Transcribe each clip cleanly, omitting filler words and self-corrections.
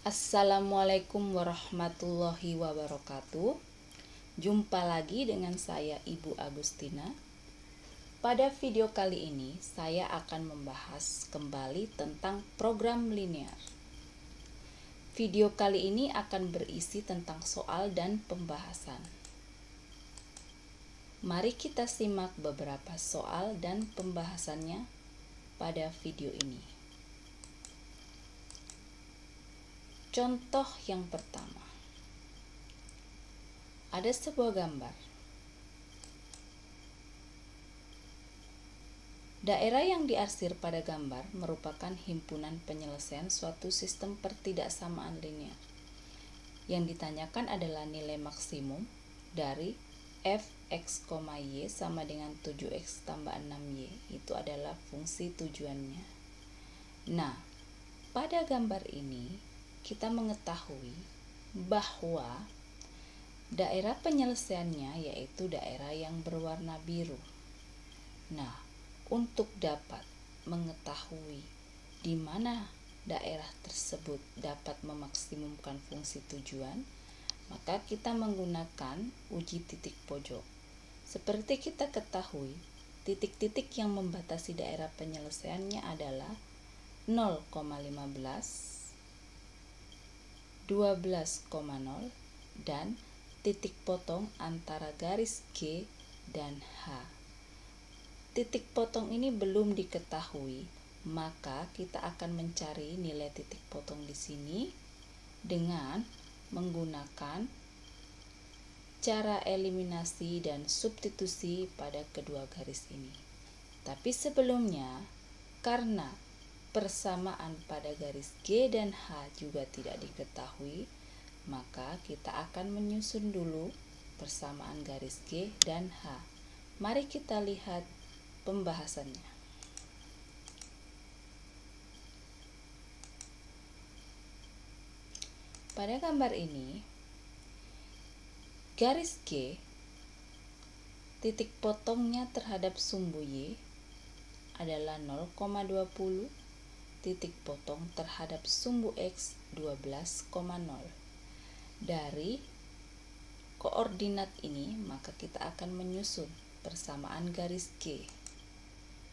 Assalamualaikum warahmatullahi wabarakatuh. Jumpa lagi dengan saya Ibu Agustina. Pada video kali ini saya akan membahas kembali tentang program linear. Video kali ini akan berisi tentang soal dan pembahasan. Mari kita simak beberapa soal dan pembahasannya pada video ini. Contoh yang pertama. Ada sebuah gambar. Daerah yang diarsir pada gambar merupakan himpunan penyelesaian suatu sistem pertidaksamaan linear. Yang ditanyakan adalah nilai maksimum dari f(x, y) sama dengan 7x tambah 6y. Itu adalah fungsi tujuannya. Nah, pada gambar ini kita mengetahui bahwa daerah penyelesaiannya yaitu daerah yang berwarna biru. Nah, untuk dapat mengetahui di mana daerah tersebut dapat memaksimumkan fungsi tujuan, maka kita menggunakan uji titik pojok. Seperti kita ketahui, titik-titik yang membatasi daerah penyelesaiannya adalah 0,15, 12,0 dan titik potong antara garis G dan H. Titik potong ini belum diketahui, maka kita akan mencari nilai titik potong di sini dengan menggunakan cara eliminasi dan substitusi pada kedua garis ini. Tapi sebelumnya, karena persamaan pada garis G dan H juga tidak diketahui, maka kita akan menyusun dulu persamaan garis G dan H. Mari kita lihat pembahasannya. Pada gambar ini, garis G, titik potongnya terhadap sumbu Y adalah 0,20, titik potong terhadap sumbu X 12,0. Dari koordinat ini maka kita akan menyusun persamaan garis G.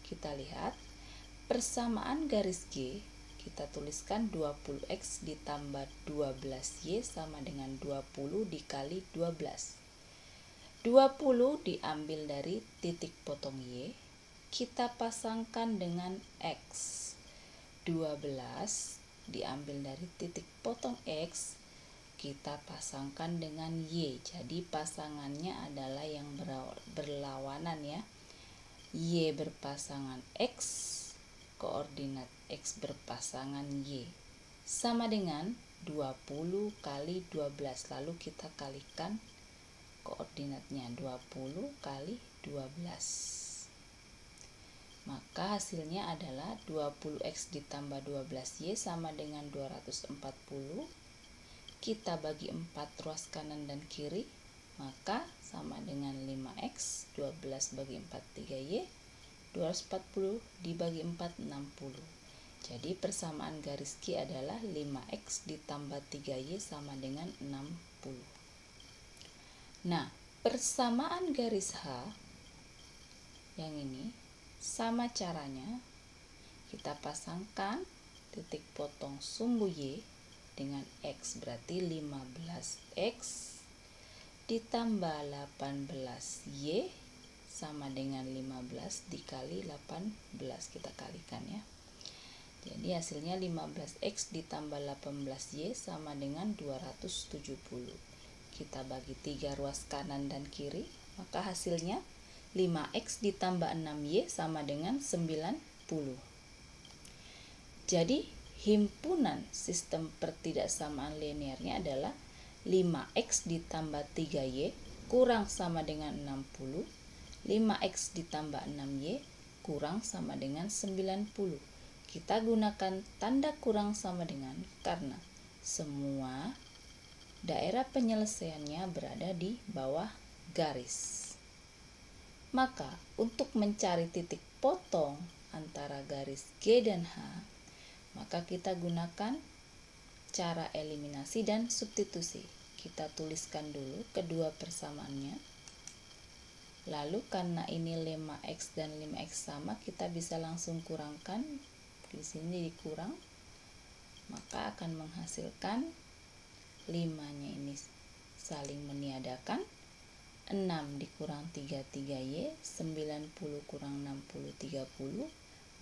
Kita lihat persamaan garis G, kita tuliskan 20X ditambah 12Y sama dengan 20 dikali 12. 20 diambil dari titik potong Y, kita pasangkan dengan X. 12 diambil dari titik potong X, kita pasangkan dengan Y. Jadi pasangannya adalah yang berlawanan ya. Y berpasangan X, koordinat X berpasangan Y. Sama dengan 20 kali 12. Lalu kita kalikan koordinatnya 20 kali 12. Maka hasilnya adalah 20X ditambah 12Y sama dengan 240. Kita bagi 4 ruas kanan dan kiri, maka sama dengan 5X. 12 bagi 4 3Y, 240 dibagi 4 60. Jadi persamaan garis G adalah 5X ditambah 3Y sama dengan 60. Nah, persamaan garis H yang ini sama caranya, kita pasangkan titik potong sumbu Y dengan X, berarti 15X ditambah 18Y sama dengan 15 dikali 18, kita kalikan ya. Jadi hasilnya 15X ditambah 18Y sama dengan 270. Kita bagi 3 ruas kanan dan kiri, maka hasilnya 5X ditambah 6Y sama dengan 90. Jadi himpunan sistem pertidaksamaan linearnya adalah 5X ditambah 3Y kurang sama dengan 60, 5X ditambah 6Y kurang sama dengan 90. Kita gunakan tanda kurang sama dengan karena semua daerah penyelesaiannya berada di bawah garis. Maka untuk mencari titik potong antara garis G dan H, maka kita gunakan cara eliminasi dan substitusi. Kita tuliskan dulu kedua persamaannya. Lalu karena ini 5x dan 5x sama, kita bisa langsung kurangkan. Di sini dikurang, maka akan menghasilkan 5-nya ini saling meniadakan. 6 dikurang 3, 3y, 90 kurang 60, 30,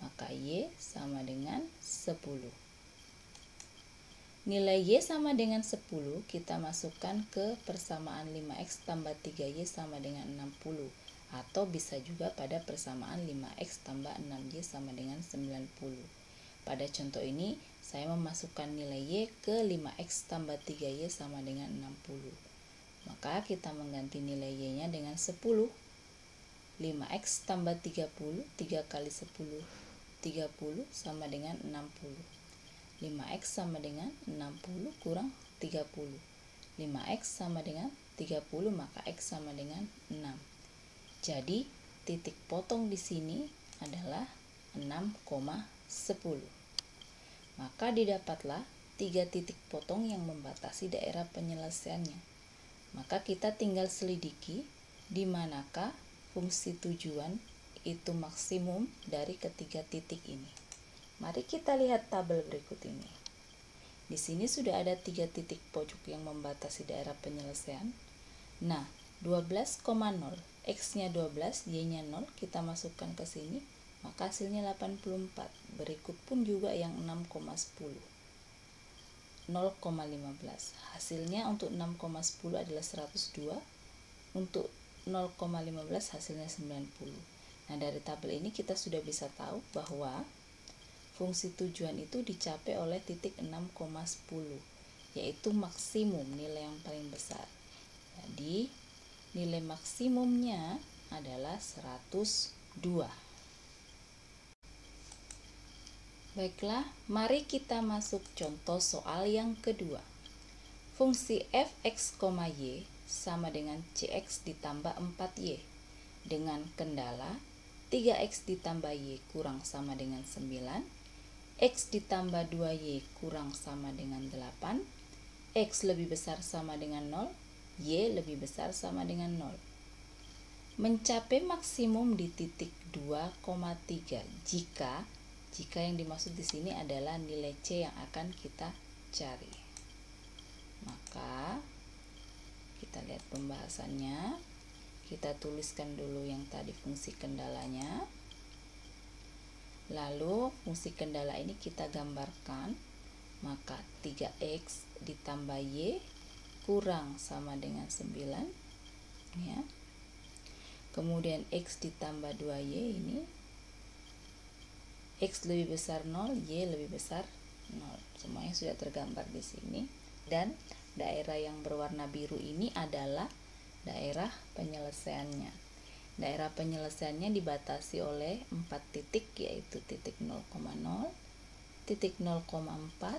maka y sama dengan 10. Nilai y sama dengan 10 kita masukkan ke persamaan 5x tambah 3y sama dengan 60, atau bisa juga pada persamaan 5x tambah 6y sama dengan 90. Pada contoh ini saya memasukkan nilai y ke 5x tambah 3y sama dengan 60. Maka kita mengganti nilai y-nya dengan 10. 5x tambah 30, 3 kali 10, 30 sama dengan 60. 5x sama dengan 60 kurang 30. 5x sama dengan 30, maka x sama dengan 6. Jadi, titik potong di sini adalah 6,10. Maka didapatlah 3 titik potong yang membatasi daerah penyelesaiannya. Maka kita tinggal selidiki di manakah fungsi tujuan itu maksimum dari ketiga titik ini. Mari kita lihat tabel berikut ini. Di sini sudah ada 3 titik pojok yang membatasi daerah penyelesaian. Nah, 12,0, x-nya 12, y-nya 0, kita masukkan ke sini, maka hasilnya 84. Berikut pun juga yang 6,10. 0,15. Hasilnya untuk 6,10 adalah 102. Untuk 0,15 hasilnya 90. Nah, dari tabel ini kita sudah bisa tahu bahwa fungsi tujuan itu dicapai oleh titik 6,10, yaitu maksimum, nilai yang paling besar. Jadi, nilai maksimumnya adalah 102. Baiklah, mari kita masuk contoh soal yang kedua. Fungsi f(x, y) sama dengan cx ditambah 4y dengan kendala 3x ditambah y kurang sama dengan 9, x ditambah 2y kurang sama dengan 8, x lebih besar sama dengan 0, y lebih besar sama dengan 0. Mencapai maksimum di titik 2,3 jika yang dimaksud di sini adalah nilai C yang akan kita cari. Maka kita lihat pembahasannya. Kita tuliskan dulu yang tadi fungsi kendalanya. Lalu fungsi kendala ini kita gambarkan. Maka 3x ditambah y kurang sama dengan 9, ya. Kemudian x ditambah 2y ini, x lebih besar 0, y lebih besar 0. Semuanya sudah tergambar di sini. Dan daerah yang berwarna biru ini adalah daerah penyelesaiannya. Daerah penyelesaiannya dibatasi oleh 4 titik, yaitu titik 0,0, titik 0,4,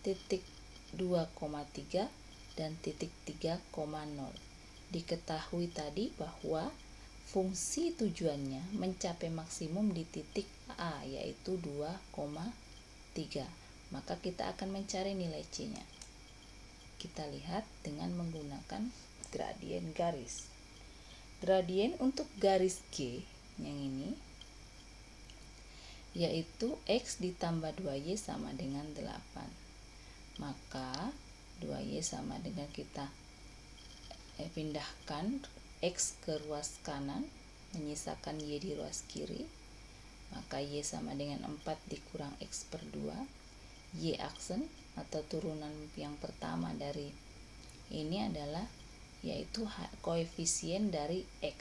titik 2,3, dan titik 3,0. Diketahui tadi bahwa fungsi tujuannya mencapai maksimum di titik A, yaitu 2,3. Maka kita akan mencari nilai C-nya. Kita lihat dengan menggunakan gradien garis. Gradien untuk garis G yang ini, yaitu x ditambah 2y sama dengan 8. Maka 2y sama dengan kita pindahkan x ke ruas kanan, menyisakan y di ruas kiri. Maka y sama dengan 4 dikurang x per 2. Y aksen atau turunan yang pertama dari ini adalah yaitu koefisien dari x.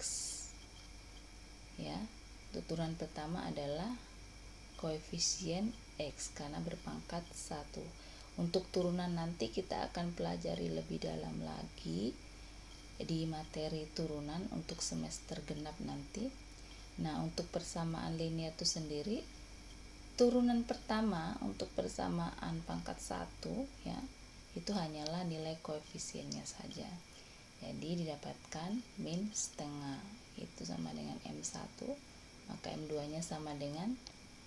Ya, turunan pertama adalah koefisien x karena berpangkat 1. Untuk turunan nanti kita akan pelajari lebih dalam lagi di materi turunan untuk semester genap nanti. Nah, untuk persamaan linear itu sendiri, turunan pertama untuk persamaan pangkat 1, ya, itu hanyalah nilai koefisiennya saja. Jadi didapatkan min setengah, itu sama dengan M1, maka M2 nya sama dengan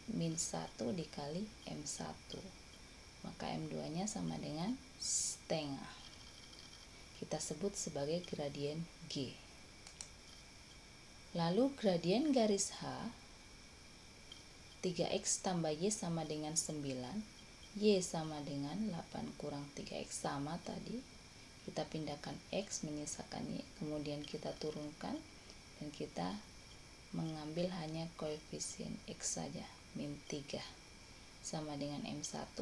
min 1 dikali M1. maka M2 nya sama dengan setengah. Kita sebut sebagai gradien G. Lalu gradien garis H, 3x tambah Y sama dengan 9, Y sama dengan 8 kurang 3x sama tadi. Kita pindahkan X menyisakan Y, kemudian kita turunkan dan kita mengambil hanya koefisien X saja, min 3 sama dengan M1,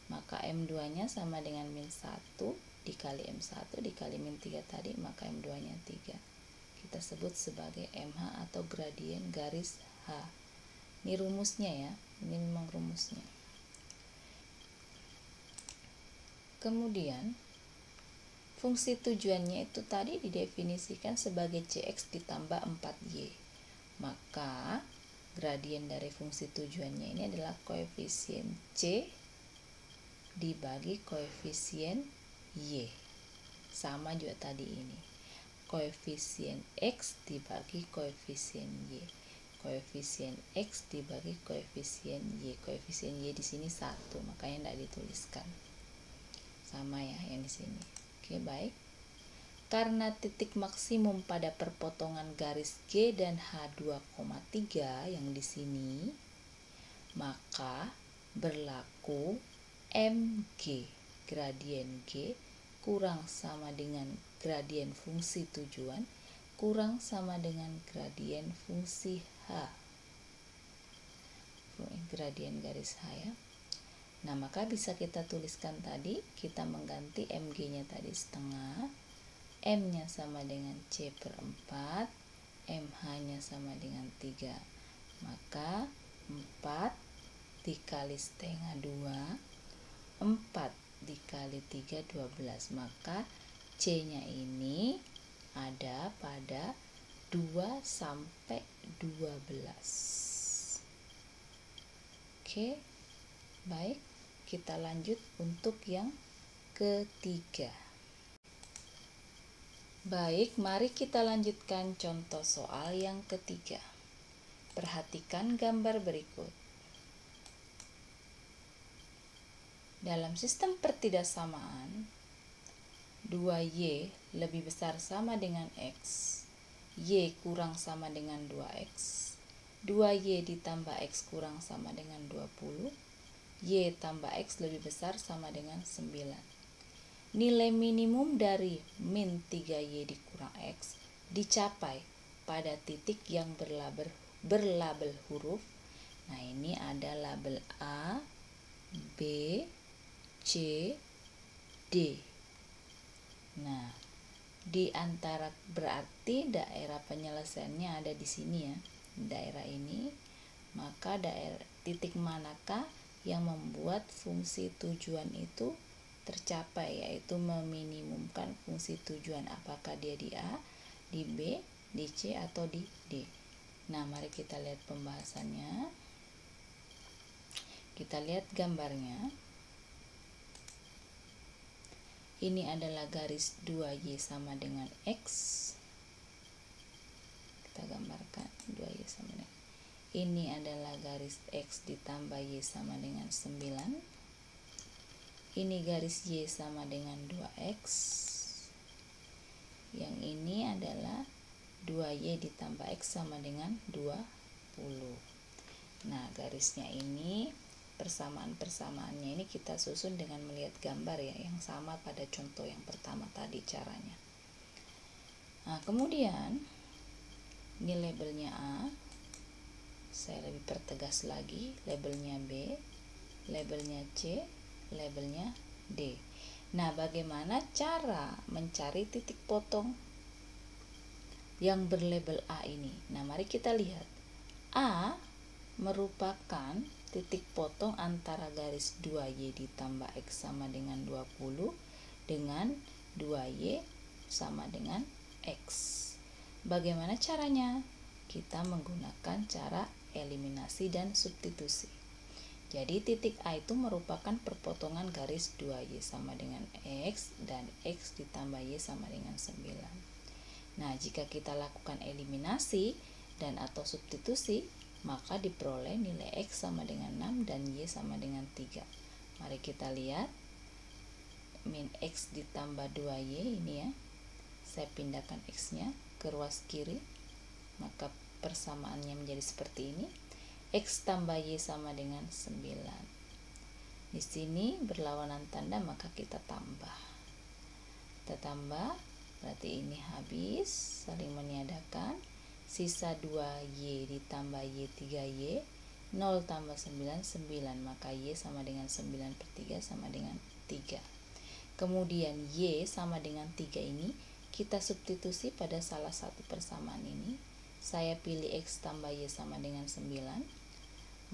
maka M2 nya sama dengan min 1 dikali M1 dikali min 3 tadi, maka M2 nya 3. Kita sebut sebagai MH atau gradien garis H. Ini rumusnya ya, ini memang rumusnya. Kemudian fungsi tujuannya itu tadi didefinisikan sebagai Cx ditambah 4Y. Maka gradien dari fungsi tujuannya ini adalah koefisien C dibagi koefisien Y. Sama juga tadi ini. Koefisien X dibagi koefisien Y. Koefisien X dibagi koefisien Y. Koefisien Y di sini 1, makanya tidak dituliskan. Sama ya yang di sini. Oke, baik. Karena titik maksimum pada perpotongan garis G dan H2,3 yang di sini, maka berlaku MG gradien G kurang sama dengan gradien fungsi tujuan kurang sama dengan gradien fungsi H, gradien garis H ya. Nah, maka bisa kita tuliskan tadi, kita mengganti MG nya tadi setengah, M nya sama dengan C per 4, MH nya sama dengan 3, maka 4 dikali setengah 2, 4 dikali 3 12, maka C nya ini ada pada 2 sampai 12. Oke, baik, kita lanjut untuk yang ketiga. Baik, mari kita lanjutkan contoh soal yang ketiga. Perhatikan gambar berikut. Dalam sistem pertidaksamaan, 2Y lebih besar sama dengan X, Y kurang sama dengan 2X, 2Y ditambah X kurang sama dengan 20, Y tambah X lebih besar sama dengan 9. Nilai minimum dari min 3Y dikurang X dicapai pada titik yang berlabel huruf. Nah, ini ada label A, B, C, D. Nah, di antara berarti daerah penyelesaiannya ada di sini ya, daerah ini. Maka daerah titik manakah yang membuat fungsi tujuan itu tercapai, yaitu meminimumkan fungsi tujuan, apakah dia di A, di B, di C, atau di D. Nah, mari kita lihat pembahasannya. Kita lihat gambarnya. Ini adalah garis 2Y sama dengan X. Kita gambarkan 2Y sama dengan. Ini adalah garis X ditambah Y sama dengan 9. Ini garis Y sama dengan 2X. Yang ini adalah 2Y ditambah X sama dengan 20. Nah, garisnya ini, persamaan-persamaannya ini kita susun dengan melihat gambar ya, yang sama pada contoh yang pertama tadi caranya. Nah, kemudian ini labelnya A, saya lebih pertegas lagi, labelnya B, labelnya C, labelnya D. Nah, bagaimana cara mencari titik potong yang berlabel A ini? Nah, mari kita lihat. A merupakan titik potong antara garis 2Y ditambah X sama dengan 20 dengan 2Y sama dengan X. Bagaimana caranya? Kita menggunakan cara eliminasi dan substitusi. Jadi titik A itu merupakan perpotongan garis 2Y sama dengan X dan X ditambah Y sama dengan 9. Nah, jika kita lakukan eliminasi dan atau substitusi, maka diperoleh nilai X sama dengan 6 dan Y sama dengan 3. Mari kita lihat. Min X ditambah 2Y ini ya. Saya pindahkan X-nya ke ruas kiri. Maka persamaannya menjadi seperti ini. X tambah Y sama dengan 9. Di sini berlawanan tanda, maka kita tambah. Kita tambah, berarti ini habis, saling meniadakan. Sisa 2Y ditambah Y 3Y. 0 tambah 9, 9. Maka Y sama dengan 9/3 sama dengan 3. Kemudian Y sama dengan 3 ini kita substitusi pada salah satu persamaan ini. Saya pilih X tambah Y sama dengan 9.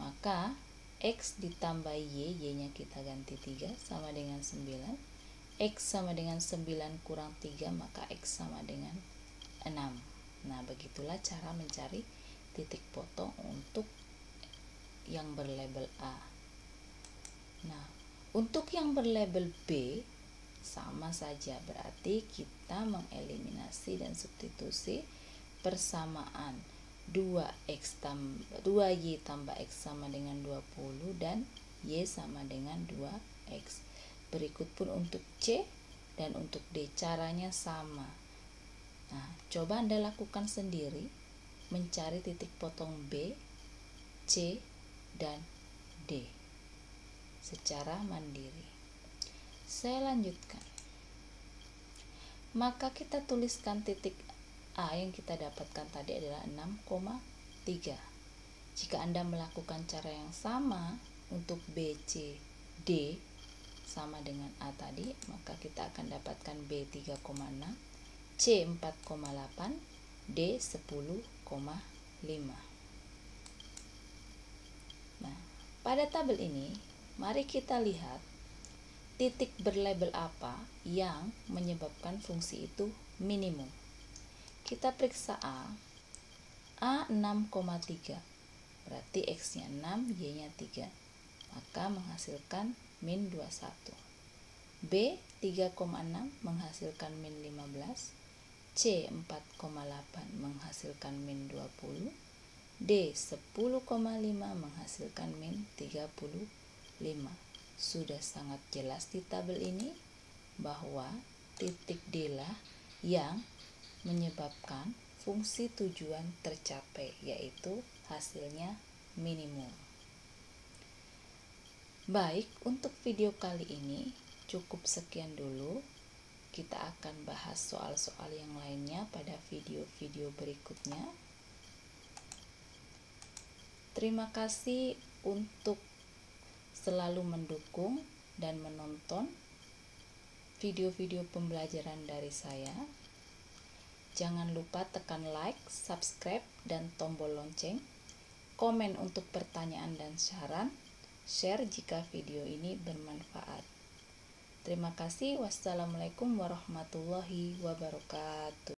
Maka X ditambah Y, Y-nya kita ganti 3 sama dengan 9. X sama dengan 9 kurang 3, maka X sama dengan 6. Nah, begitulah cara mencari titik potong untuk yang berlabel A. Nah, untuk yang berlabel B sama saja, berarti kita mengeliminasi dan substitusi persamaan 2Y tambah X sama dengan 20 dan Y sama dengan 2X. Berikut pun untuk C dan untuk D caranya sama. Nah, coba Anda lakukan sendiri mencari titik potong B, C, dan D secara mandiri. Saya lanjutkan. Maka kita tuliskan titik A yang kita dapatkan tadi adalah 6,3. Jika Anda melakukan cara yang sama untuk B, C, D sama dengan A tadi, maka kita akan dapatkan B 3,6, C 4,8, D 10,5. Nah, pada tabel ini mari kita lihat titik berlabel apa yang menyebabkan fungsi itu minimum. Kita periksa A 6,3, berarti X-nya 6, Y-nya 3, maka menghasilkan min 21. B 3,6 menghasilkan min 15, C 4,8 menghasilkan min 20, D 10,5 menghasilkan min 35. Sudah sangat jelas di tabel ini bahwa titik D lah yang menyebabkan fungsi tujuan tercapai, yaitu hasilnya minimum. Baik, untuk video kali ini cukup sekian dulu. Kita akan bahas soal-soal yang lainnya pada video-video berikutnya. Terima kasih untuk selalu mendukung dan menonton video-video pembelajaran dari saya. Jangan lupa tekan like, subscribe, dan tombol lonceng. Komen untuk pertanyaan dan saran. Share jika video ini bermanfaat. Terima kasih. Wassalamualaikum warahmatullahi wabarakatuh.